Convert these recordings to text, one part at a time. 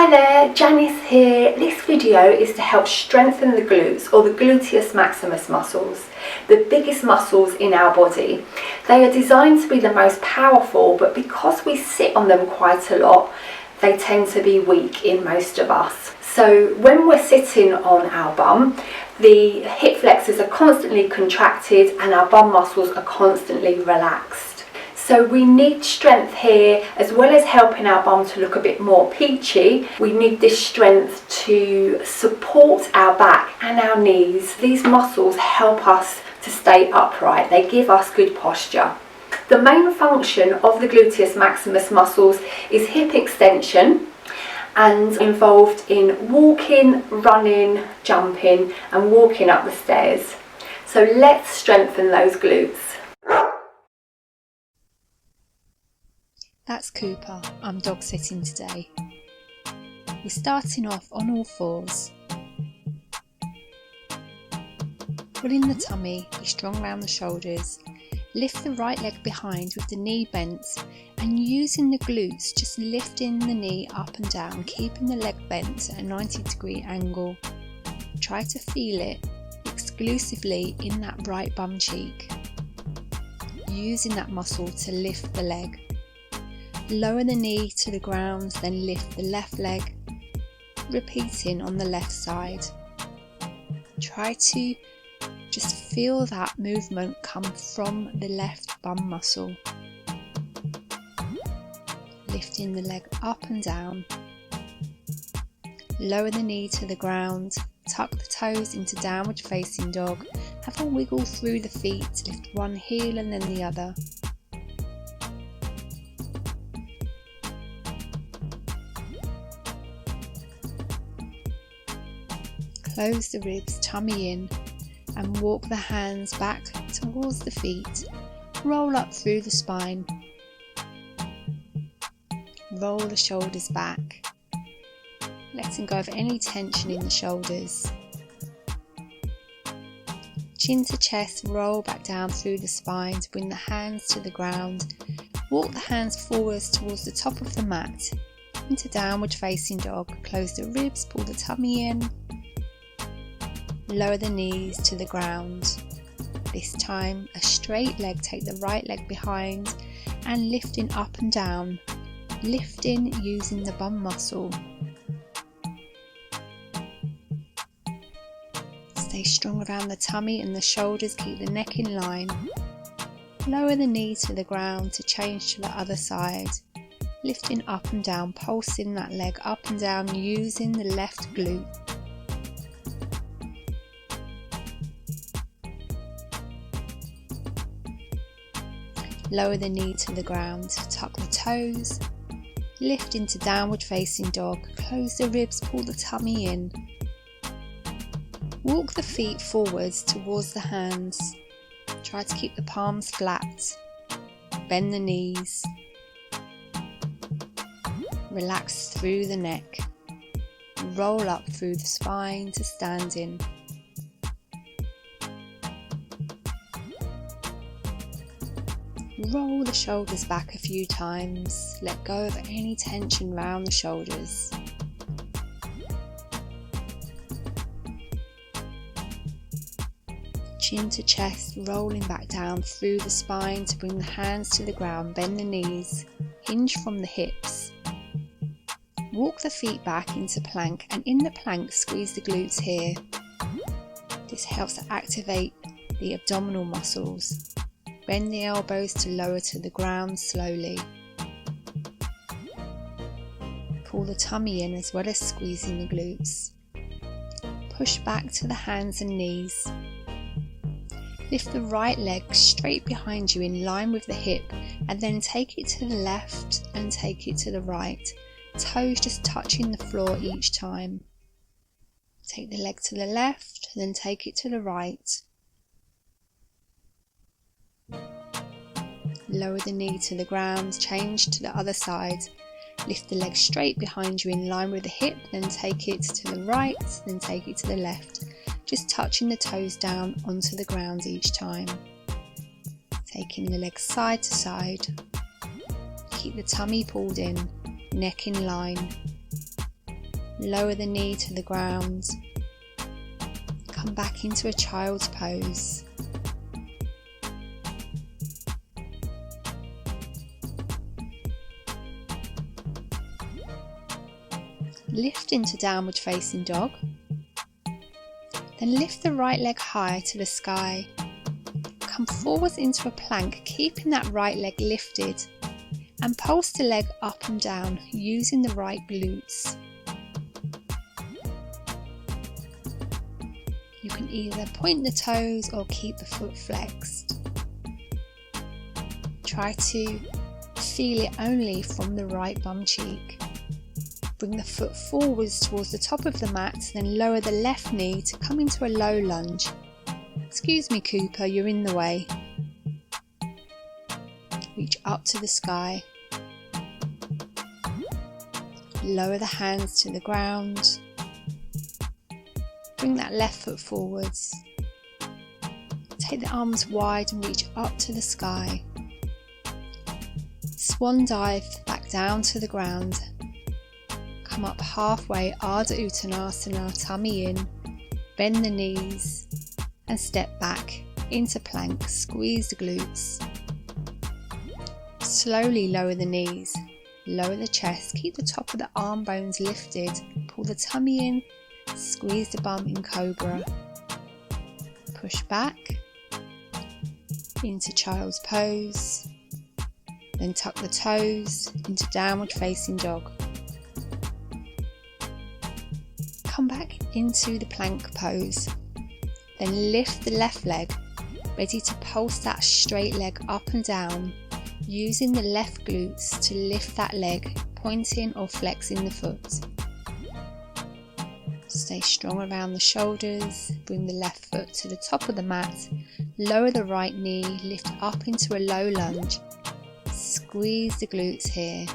Hi there, Janice here. This video is to help strengthen the glutes or the gluteus maximus muscles, the biggest muscles in our body. They are designed to be the most powerful, but because we sit on them quite a lot, they tend to be weak in most of us. So when we're sitting on our bum, the hip flexors are constantly contracted and our bum muscles are constantly relaxed. So we need strength here, as well as helping our bum to look a bit more peachy. We need this strength to support our back and our knees. These muscles help us to stay upright. They give us good posture. The main function of the gluteus maximus muscles is hip extension and involved in walking, running, jumping and walking up the stairs. So let's strengthen those glutes. That's Cooper. I'm dog sitting today. We're starting off on all fours. Pull in the tummy, be strong around the shoulders. Lift the right leg behind with the knee bent and using the glutes, just lifting the knee up and down, keeping the leg bent at a 90-degree angle. Try to feel it exclusively in that right bum cheek, using that muscle to lift the leg. Lower the knee to the ground, then lift the left leg, repeating on the left side. Try to just feel that movement come from the left bum muscle. Lifting the leg up and down. Lower the knee to the ground, tuck the toes into downward facing dog. Have a wiggle through the feet, lift one heel and then the other. Close the ribs, tummy in, and walk the hands back towards the feet. Roll up through the spine. Roll the shoulders back, letting go of any tension in the shoulders. Chin to chest, roll back down through the spine to bring the hands to the ground. Walk the hands forwards towards the top of the mat into downward facing dog. Close the ribs, pull the tummy in. Lower the knees to the ground. This time a straight leg, take the right leg behind and lifting up and down, lifting using the bum muscle. Stay strong around the tummy and the shoulders, keep the neck in line. Lower the knee to the ground to change to the other side, lifting up and down, pulsing that leg up and down using the left glute. Lower the knee to the ground, tuck the toes, lift into downward facing dog, close the ribs, pull the tummy in. Walk the feet forwards towards the hands, try to keep the palms flat, bend the knees, relax through the neck, roll up through the spine to standing. Roll the shoulders back a few times, let go of any tension around the shoulders. Chin to chest, rolling back down through the spine to bring the hands to the ground, bend the knees, hinge from the hips. Walk the feet back into plank and in the plank squeeze the glutes here. This helps to activate the abdominal muscles. Bend the elbows to lower to the ground slowly. Pull the tummy in as well as squeezing the glutes. Push back to the hands and knees. Lift the right leg straight behind you in line with the hip and then take it to the left and take it to the right. Toes just touching the floor each time. Take the leg to the left, then take it to the right. Lower the knee to the ground, change to the other side. Lift the leg straight behind you in line with the hip, then take it to the right, then take it to the left. Just touching the toes down onto the ground each time. Taking the legs side to side. Keep the tummy pulled in, neck in line. Lower the knee to the ground. Come back into a child's pose. Lift into downward facing dog. Then lift the right leg high to the sky. Come forwards into a plank, keeping that right leg lifted, and pulse the leg up and down using the right glutes. You can either point the toes or keep the foot flexed. Try to feel it only from the right bum cheek. Bring the foot forwards towards the top of the mat, then lower the left knee to come into a low lunge. Excuse me, Cooper, you're in the way. Reach up to the sky. Lower the hands to the ground. Bring that left foot forwards. Take the arms wide and reach up to the sky. Swan dive back down to the ground. Come up halfway, Ardha Uttanasana, tummy in, bend the knees and step back into plank, squeeze the glutes. Slowly lower the knees, lower the chest, keep the top of the arm bones lifted, pull the tummy in, squeeze the bum in cobra. Push back into child's pose, then tuck the toes into downward facing dog. Come back into the plank pose, then lift the left leg, ready to pulse that straight leg up and down, using the left glutes to lift that leg, pointing or flexing the foot. Stay strong around the shoulders, bring the left foot to the top of the mat, lower the right knee, lift up into a low lunge, squeeze the glutes here.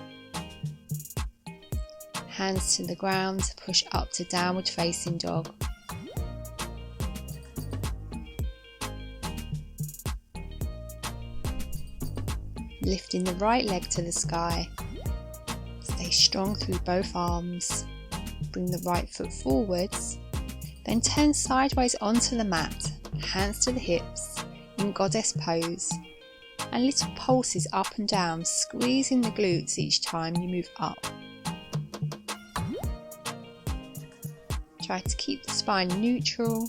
Hands to the ground, push up to downward facing dog. Lifting the right leg to the sky. Stay strong through both arms. Bring the right foot forwards, then turn sideways onto the mat, hands to the hips in goddess pose, and little pulses up and down, squeezing the glutes each time you move up. Try to keep the spine neutral.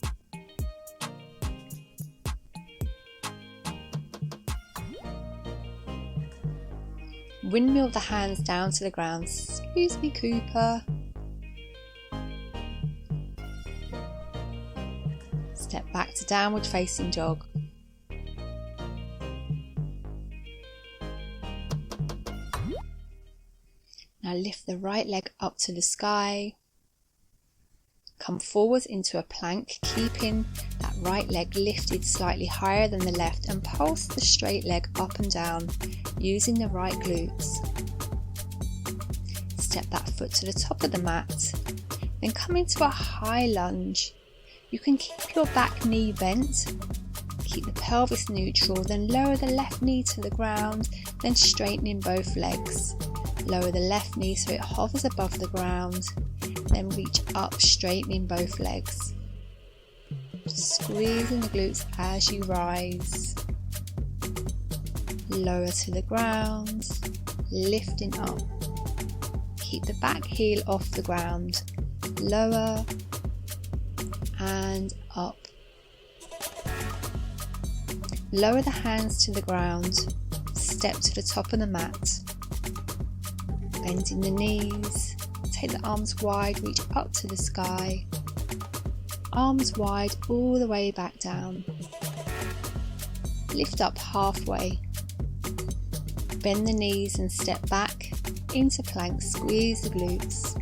Windmill the hands down to the ground. Excuse me, Cooper. Step back to downward facing dog. Now lift the right leg up to the sky. Come forwards into a plank, keeping that right leg lifted slightly higher than the left, and pulse the straight leg up and down using the right glutes. Step that foot to the top of the mat, then come into a high lunge. You can keep your back knee bent, keep the pelvis neutral, then lower the left knee to the ground, then straightening both legs. Lower the left knee so it hovers above the ground, then reach up, straightening both legs. Squeezing the glutes as you rise. Lower to the ground, lifting up. Keep the back heel off the ground. Lower and up. Lower the hands to the ground. Step to the top of the mat. Bending the knees. Take the arms wide, reach up to the sky. Arms wide all the way back down. Lift up halfway. Bend the knees and step back into plank. Squeeze the glutes.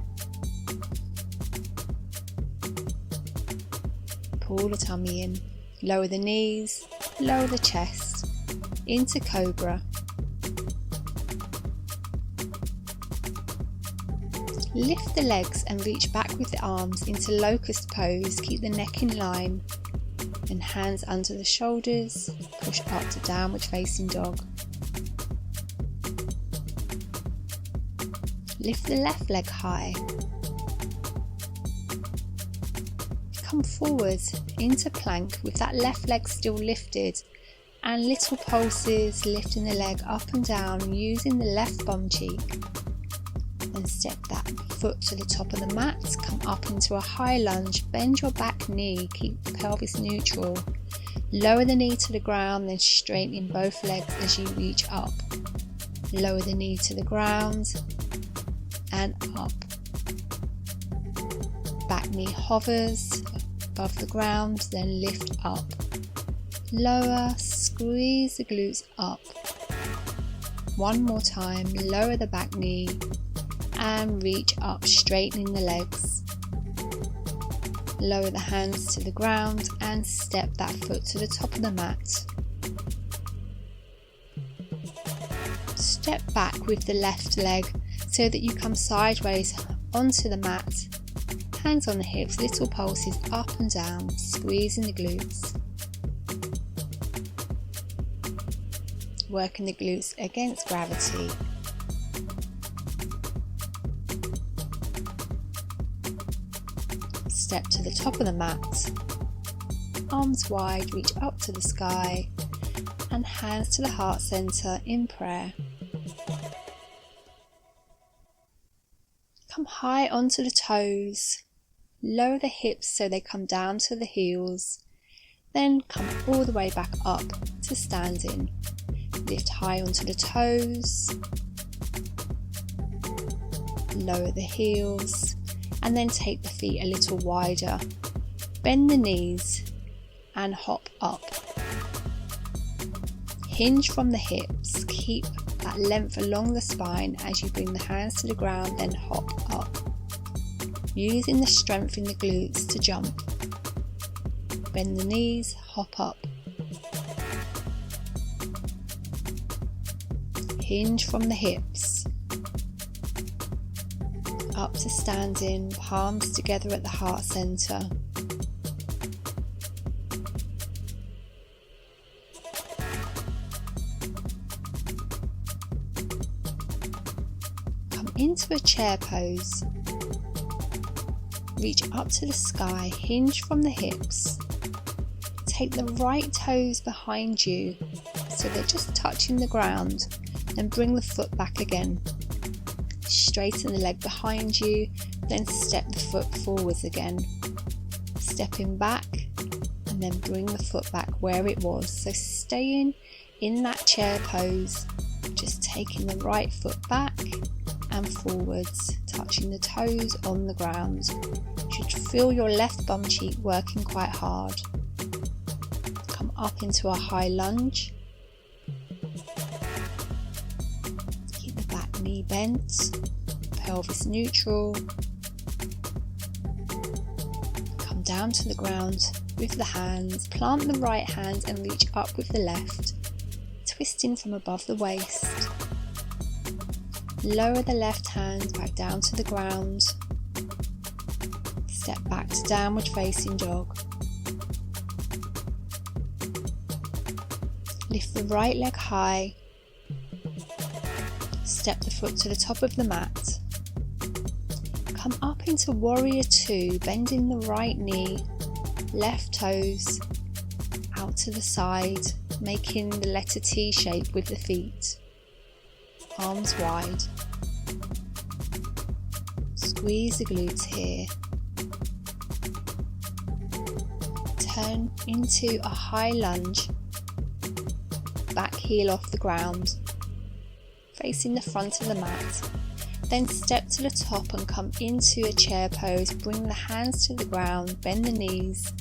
Pull the tummy in. Lower the knees, lower the chest. Into cobra. Lift the legs and reach back with the arms into locust pose. Keep the neck in line. Then hands under the shoulders. Push up to downward facing dog. Lift the left leg high. come forward into plank with that left leg still lifted, and little pulses lifting the leg up and down using the left bum cheek. Then step that foot to the top of the mat, come up into a high lunge, bend your back knee, keep the pelvis neutral. Lower the knee to the ground, then straighten both legs as you reach up. Lower the knee to the ground and up. Back knee hovers above the ground, then lift up. Lower, squeeze the glutes up. One more time, lower the back knee and reach up, straightening the legs. Lower the hands to the ground and step that foot to the top of the mat. Step back with the left leg so that you come sideways onto the mat. Hands on the hips, little pulses up and down, squeezing the glutes. Working the glutes against gravity. Step to the top of the mat, arms wide, reach up to the sky, and hands to the heart center in prayer. Come high onto the toes, lower the hips so they come down to the heels, then come all the way back up to standing. Lift high onto the toes, lower the heels, and then take the feet a little wider. Bend the knees and hop up. Hinge from the hips, keep that length along the spine as you bring the hands to the ground, then hop up. Using the strength in the glutes to jump. Bend the knees, hop up. Hinge from the hips. Up to standing, palms together at the heart center. Come into a chair pose. Reach up to the sky, hinge from the hips. Take the right toes behind you so they're just touching the ground, then bring the foot back again. Straighten the leg behind you, then step the foot forwards again. Stepping back and then bring the foot back where it was. So staying in that chair pose, just taking the right foot back and forwards, touching the toes on the ground. You should feel your left bum cheek working quite hard. Come up into a high lunge. Keep the back knee bent, pelvis neutral. Come down to the ground with the hands. Plant the right hand and reach up with the left, twisting from above the waist. Lower the left hand back down to the ground. Step back to downward facing dog. Lift the right leg high. Step the foot to the top of the mat. Come up into warrior two, bending the right knee, left toes out to the side, making the letter T shape with the feet. Arms wide. Squeeze the glutes here. Turn into a high lunge. Back heel off the ground, facing the front of the mat. Then step to the top and come into a chair pose. Bring the hands to the ground, bend the knees,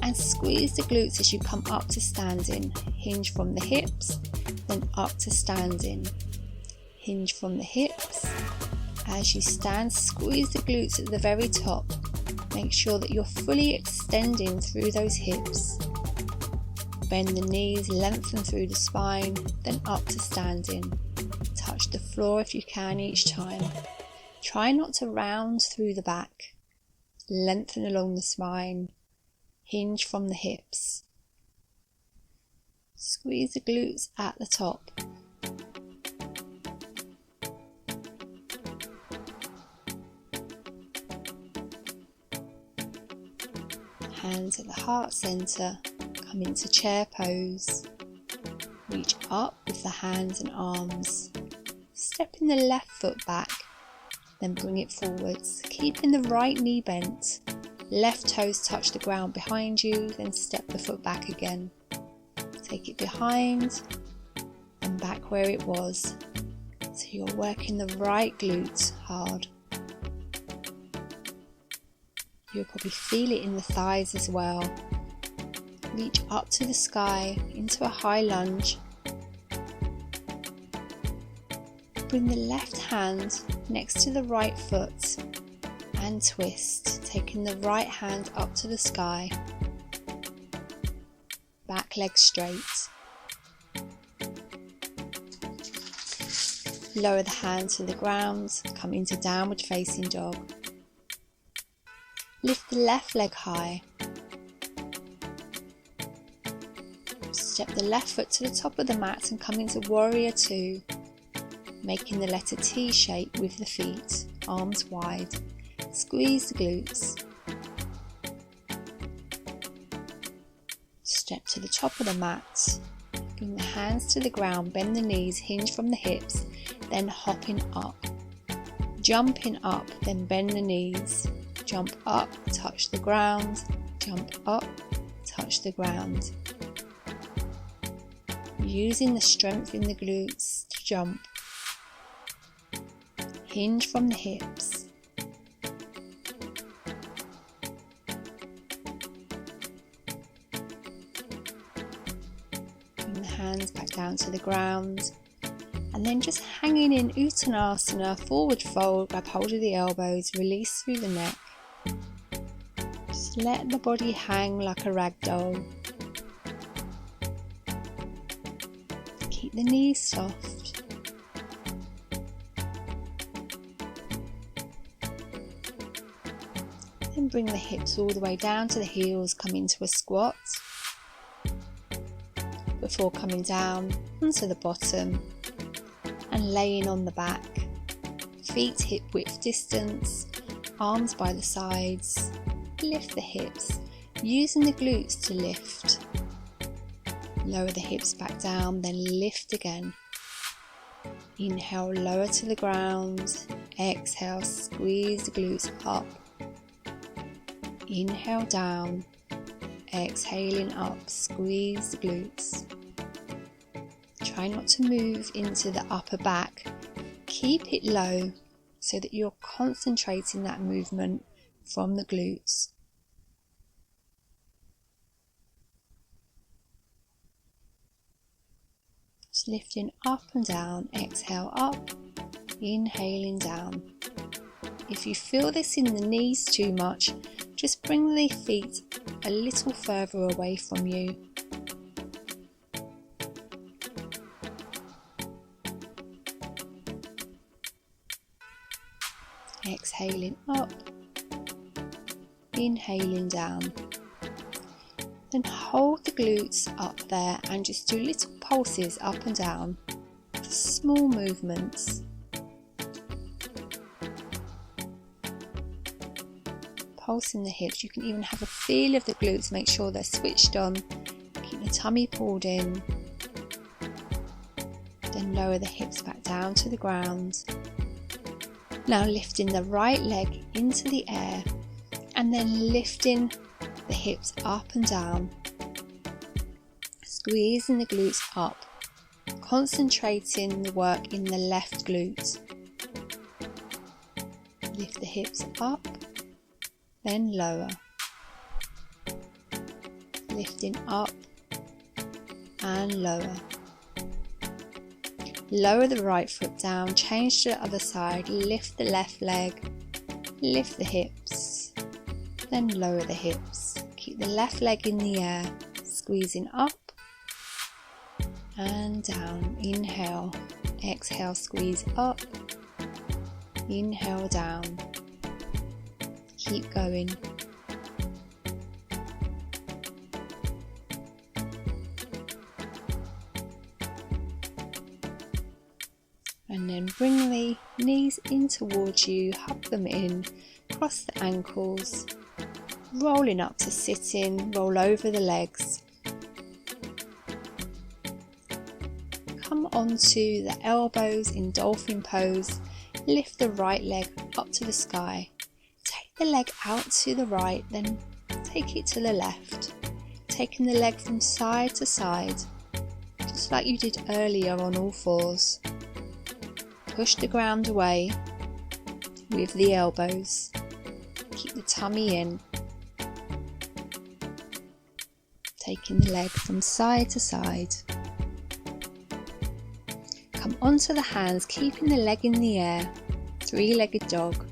and squeeze the glutes as you come up to standing. Hinge from the hips, then up to standing. Hinge from the hips. As you stand, squeeze the glutes at the very top. Make sure that you're fully extending through those hips. Bend the knees, lengthen through the spine, then up to standing. Touch the floor if you can each time. Try not to round through the back. Lengthen along the spine. Hinge from the hips. Squeeze the glutes at the top. Hands at the heart center, come into chair pose. Reach up with the hands and arms. Stepping the left foot back, then bring it forwards, keeping the right knee bent. Left toes touch the ground behind you, then step the foot back again. Take it behind and back where it was. So you're working the right glute hard. You'll probably feel it in the thighs as well. Reach up to the sky into a high lunge. Bring the left hand next to the right foot and twist, taking the right hand up to the sky. Back leg straight. Lower the hand to the ground, come into downward facing dog. Lift the left leg high. Step the left foot to the top of the mat and come into warrior two, making the letter T shape with the feet, arms wide. Squeeze the glutes. Step to the top of the mat. Bring the hands to the ground, bend the knees, hinge from the hips, then hopping up. Jumping up, then bend the knees. Jump up, touch the ground. Jump up, touch the ground. Using the strength in the glutes to jump. Hinge from the hips. Bring the hands back down to the ground. And then just hanging in Uttanasana, forward fold, grab hold of the elbows, release through the neck. Just let the body hang like a rag doll. Keep the knees soft. Then bring the hips all the way down to the heels, come into a squat. Before coming down onto the bottom and laying on the back. Feet hip width distance, arms by the sides. Lift the hips, using the glutes to lift. Lower the hips back down, then lift again. Inhale, lower to the ground. Exhale, squeeze the glutes up. Inhale down. Exhaling up, squeeze the glutes. Try not to move into the upper back. Keep it low so that you're concentrating that movement from the glutes. Just lifting up and down, exhale up, inhaling down. If you feel this in the knees too much, just bring the feet a little further away from you. Exhaling up, inhaling down. Then hold the glutes up there and just do little pulses up and down, small movements. Pulsing the hips, you can even have a feel of the glutes, make sure they're switched on, keep the tummy pulled in. Then lower the hips back down to the ground. Now lifting the right leg into the air and then lifting the hips up and down, squeezing the glutes up, concentrating the work in the left glute. Lift the hips up, then lower, lifting up and lower. Lower the right foot down, change to the other side, lift the left leg, lift the hips, then lower the hips. Keep the left leg in the air, squeezing up and down. Inhale, exhale, squeeze up, inhale down. Keep going. And then bring the knees in towards you, hug them in, cross the ankles, rolling up to sitting, roll over the legs. Come onto the elbows in dolphin pose, lift the right leg up to the sky. Take the leg out to the right, then take it to the left, taking the leg from side to side, just like you did earlier on all fours. Push the ground away with the elbows. Keep the tummy in. Taking the leg from side to side. Come onto the hands, keeping the leg in the air, three-legged dog.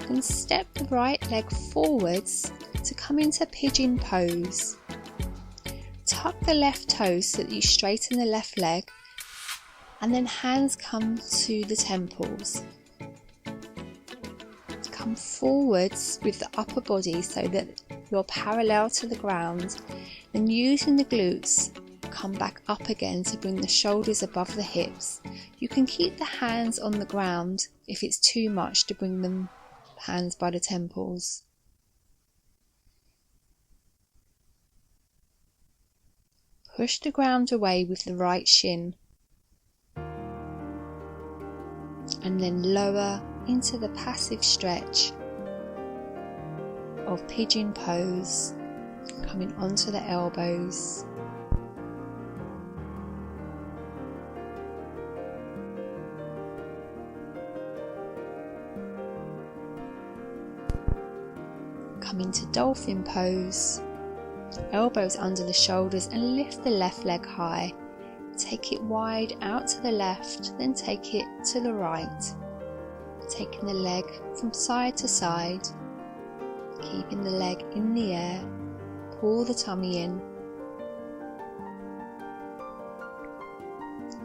And step the right leg forwards to come into pigeon pose. Tuck the left toes so that you straighten the left leg, and then hands come to the temples. Come forwards with the upper body so that you're parallel to the ground, then using the glutes, come back up again to bring the shoulders above the hips. You can keep the hands on the ground if it's too much to bring them hands by the temples. Push the ground away with the right shin, and then lower into the passive stretch of pigeon pose, coming onto the elbows. Come into dolphin pose, elbows under the shoulders, and lift the left leg high. Take it wide out to the left, then take it to the right. Taking the leg from side to side, keeping the leg in the air, pull the tummy in.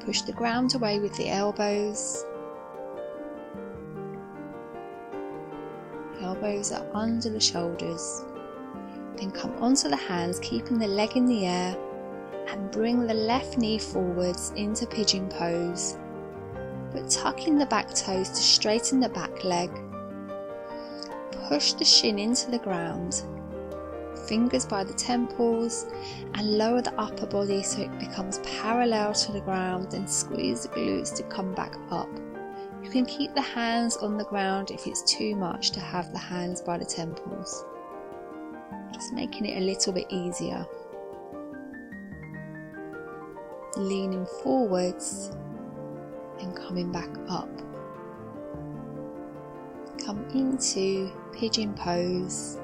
Push the ground away with the elbows. Elbows are under the shoulders. Then come onto the hands, keeping the leg in the air, and bring the left knee forwards into pigeon pose, but tucking the back toes to straighten the back leg. Push the shin into the ground, fingers by the temples, and lower the upper body so it becomes parallel to the ground, then squeeze the glutes to come back up. You can keep the hands on the ground if it's too much to have the hands by the temples, just making it a little bit easier. Leaning forwards and coming back up. Come into pigeon pose,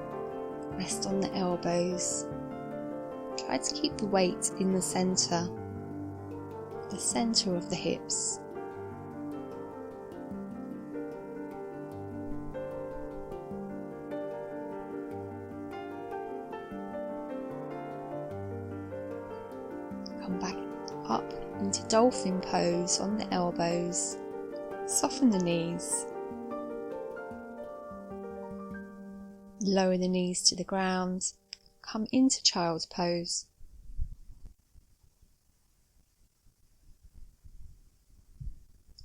rest on the elbows. Try to keep the weight in the center of the hips. Come back up into dolphin pose on the elbows. Soften the knees. Lower the knees to the ground. Come into child's pose.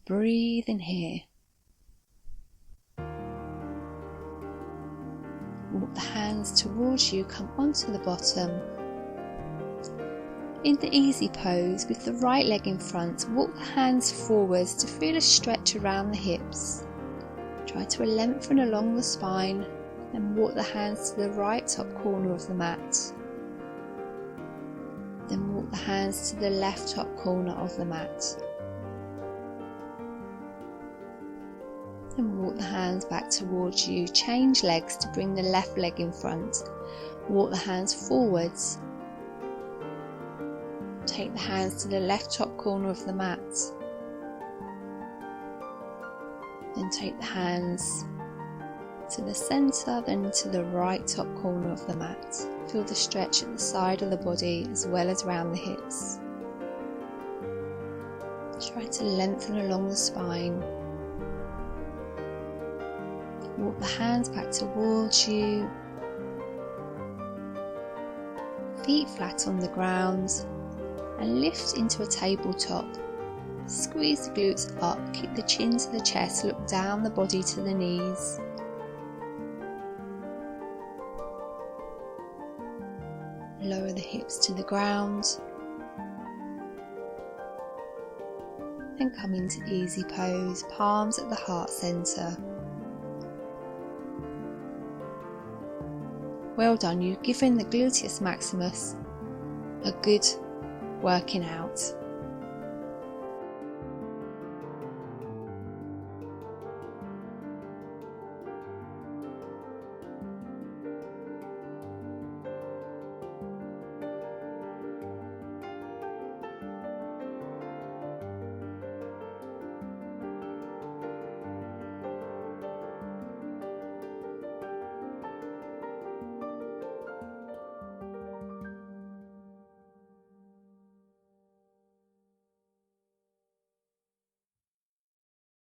Breathe in here. Walk the hands towards you, come onto the bottom. In the easy pose with the right leg in front, walk the hands forwards to feel a stretch around the hips. Try to lengthen along the spine and walk the hands to the right top corner of the mat. Then walk the hands to the left top corner of the mat. Then walk the hands back towards you. Change legs to bring the left leg in front. Walk the hands forwards. Take the hands to the left top corner of the mat. Then take the hands to the centre, then to the right top corner of the mat. Feel the stretch at the side of the body as well as around the hips. Try to lengthen along the spine. Walk the hands back towards you. Feet flat on the ground. And lift into a tabletop. Squeeze the glutes up, keep the chin to the chest, look down the body to the knees. lower the hips to the ground. Then come into easy pose, palms at the heart centre. Well done, you've given the gluteus maximus a good working out.